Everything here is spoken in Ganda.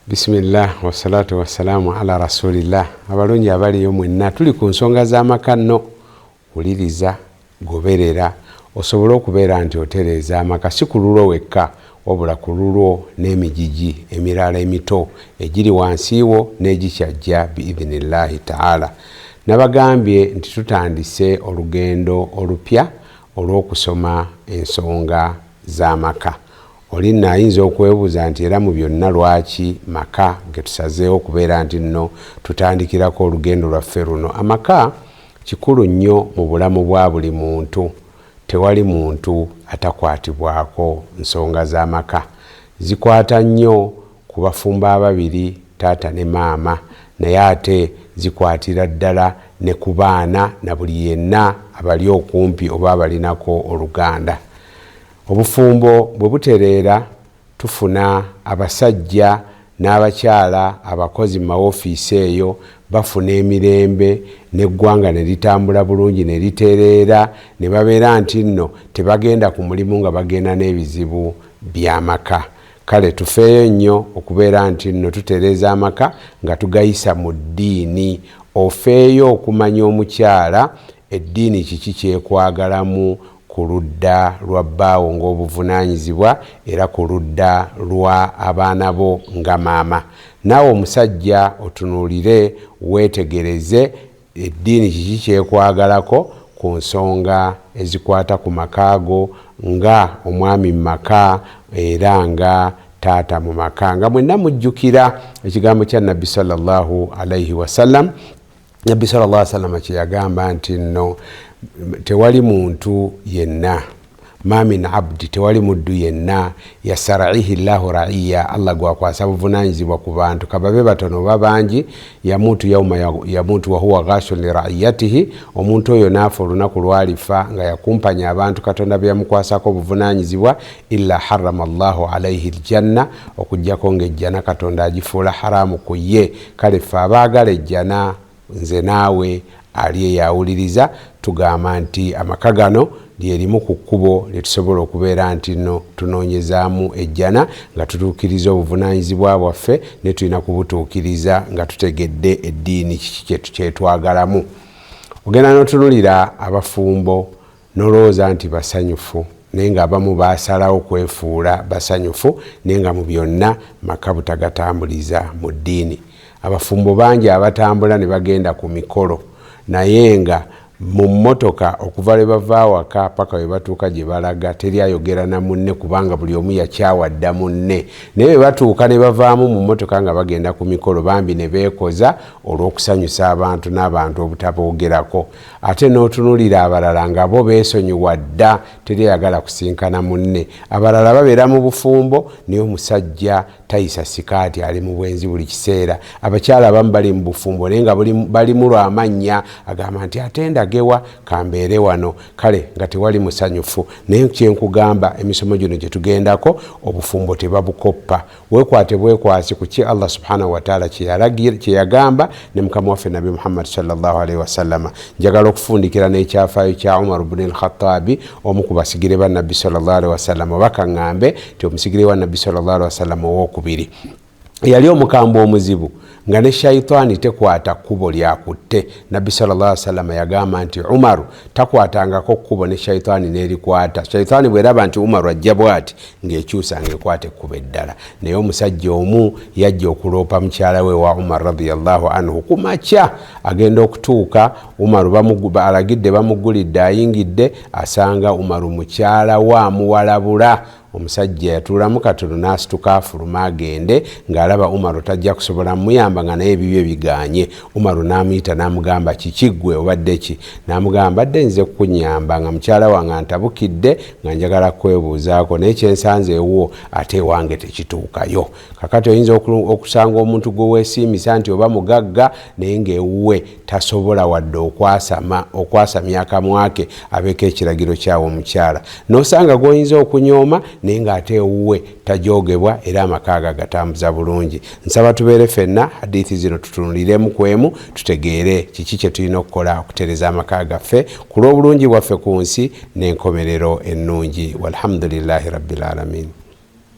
Bismillah wassalatu wassalamu ala rasulillah. Abalungi abaliyo mwenna tuli ku nsonga z'amaka nno. Wuliriza, goberera, osobola okubeera nti otereeza amaka si ku lulwo wekka wabula ku lulwo n'emigigi emirala emito egiri wansi wo n'egikyajja biidhinillahi ta'ala. Nabagambye nti tutandise olugendo olupya olw'okusoma ensonga z'amaka. Olina ayinza okwebuuza nti era mu byonna lwaki maka getusazeewo okubeera nti nno tutandikirako olugendo lwaffe luno. Amaka kikulu nnyo mu bulamu bwa buli muntu. Tewali muntu atakwatibwako nsonga z'amaka. Zikwata nnyo ku bafumbo ababiri, taata ne maama, naye ate zikwatira ddala ne ku baana na buli yenna abali okumpi oba abalinako oluganda. Obufumbo bwe butereera tufuna abasajja n'abakyala abakozi mu mawofiisi eyo bafuna emirembe n'eggwanga ne litambula bulungi ne litereera ne babeera nti nno tebagenda ku mulimu nga bagenda n'ebizibu by'amaka. Kale tufeeyo nnyo okubeera nti nno tutereeza amaka nga tugayisa mu ddiini. Ofeeyo okumanya omukyala eddiini kiki kyekwagalamu ku ludda lwa bbaawo ng'obuvunaanyizibwa era ku ludda lwa abaana bo nga maama. Naawe omusajja otunuulire weetegereze eddiini kiki kyekwagalako ku nsonga ezikwata ku makaago nga omwami mu maka era nga taata mu maka. Nga mwenna mujjukira ekigambo kya Nabbi sallallahu alaihi wasallam. Nabbi sallallahu alaihi wasallam kye yagamba nti nno tewali muntu yenna, ma min abdi, tewali muddu yenna yasara'ihi llahu ra'iya, Allah gwakwasa buvunaanyizibwa ku bantu kababe batono oba bangi, yamutu yauma yamutu wa huwa ghashun li ra'iyatihi, omuntu oyo naafa olunaku lwalifa nga yakumpanya abantu Katonda bye yamukwasako obuvunaanyizibwa, illa harrama Allahu alaihi aljanna, okujjako ng'ejjana Katonda agifuula haramu ku ye. Kale ffe abaagala ejjana, nze naawe ali eyawuliriza, tugamba nti amaka gano lyerimu ku kkubo lyetusobola okubeera nti nno tunoonyezaamu ejjana nga tutuukiriza obuvunaanyizibwa bwaffe ne tulina kubutuukiriza nga tutegedde eddiini kiki kyetwagalamu. Ogenda n'otunulira abafumbo n'olowooza nti basanyufu, naye ng'abamu baasalawo kwefuula basanyufu naye nga mu byonna maka butagatambuliza mu ddiini. Abafumbo bangi abatambula ne bagenda ku mikolo naye nga mu mmotoka okuva lwe bava waka paka we batuuka gye balaga teri ayogera na munne kubanga buli omu yakyawadda munne. Naye bwe batuuka ne bavaamu mu mmotoka nga bagenda ku mikolo bambi ne beekoza olw'okusanyusa abantu n'abantu obutaboogerako. Ate n'otunulira abalala nga bo beesonyiwa dda, teri ayagala kusinkana munne. Abalala babeera mu bufumbo naye omusajja tayisa sikaati ali mu bwenzi buli kiseera. Abakyala abamu bali mu bufumbo naye nga balimu lw'amannya, agamba nti ate ndagewa kambeere wano. Kale nga tewali musanyufu. Naye kyenkugamba emisomo gino gye tugendako obufumbo tebabukoppa. Weekwate bwekwasi ku ki Allah subhanahu wa ta'ala kye yagamba ne mukama waffe Nabi Muhammad sallallahu alaihi wasallam. Njagala okufundikira n'ekyafaayo kya Umar ibn al-Khattabi, omu ku basigire ba Nabbi sallallahu alaihi wasallam. Obaka ngambe ti omusigire wa Nabbi sallallahu alaihi wasallam owokubiri yali omukambo omuzibu nga ne shaitani tekwata kkubo lyakutte. Nabbi sallallahu alaihi wasallam yagamba nti Umaru takwatangako kkubo ne shaitani n'erikwata. Shaitani bweraba nti Umaru ajja bw'ati ng'ekyusa ng'ekwata ekkubo eddala. Naye omusajja omu yajja okuloopa mukyala we wa Umar radiyallahu anhu ku makya, agenda okutuuka Umaru alagidde bamugulidde ayingidde, asanga Umaru mukyala wa amuwalabula. Omusajja yatuulamu katono n'asituka afuluma agende ng'alaba Umaru tajja kusobola muyamba nga naye ebibye biganye. Umaru n'amuyita n'amugamba kiki ggwe obadde ki? N'amugamba badde nze kunyamba nga mukyala wange antabukidde nga njagala kwebuuzaako naye kyensanzeewo ate ewange tekituukayo. Kakati oyinza okusanga omuntu gwe weesiimisa nti oba mugagga naye ng'ewuwe tasobola wadde okwasamya akamwa ke abeeko ekiragiro kyawe omukyala. N'osanga gw'oyinza okunyooma naye ng'ate ewuwe tajoogebwa era amaka gatambuza bulungi. Nsaba tubeere ffenna hadithi zino tutunuliremu ku emu tutegeere kiki kye tulina okukola okutereza amaka gaffe ku lw'obulungi bwaffe ku nsi n'enkomerero ennungi. Walhamdulillahi rabbil alamin.